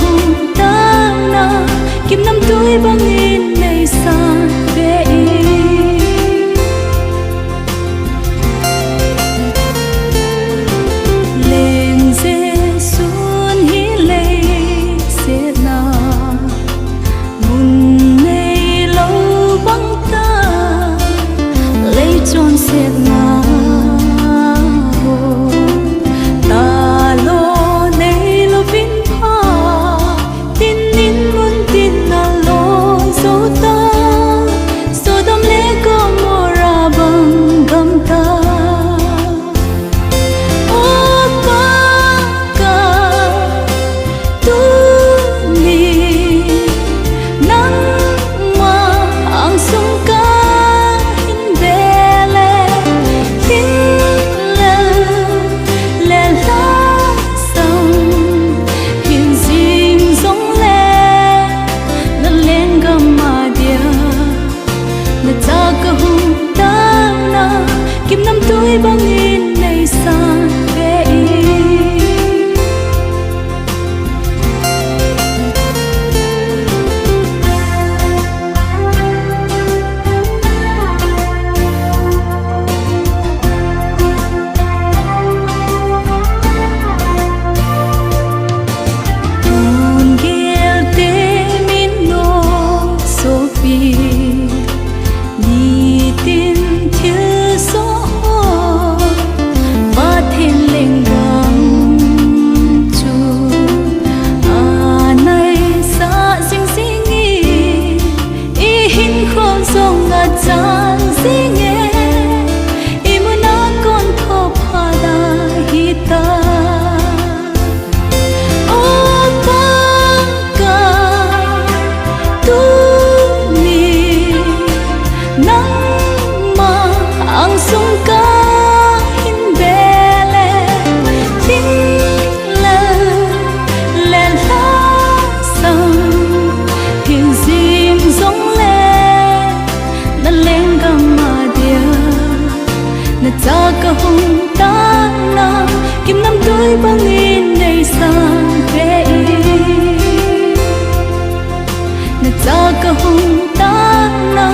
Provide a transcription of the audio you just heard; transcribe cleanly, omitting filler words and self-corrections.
hùng ta na kim năm tuổi băng in này xa về lên dê xuân hi lê sẽ na mùn này lâu băng ta lấy tròn sẽ na kim năm tuổi băng in này xa về hồn ghé tê min nô Sophie đi tin thiếu số chan zinge imuna kon tho phada hita opa ka tu ni nang ma ang sung ka hin bele tin la la la sang hin zim zong na cha ka hung ta na kim năm tuổi băng in này xa về na cha ka hung ta na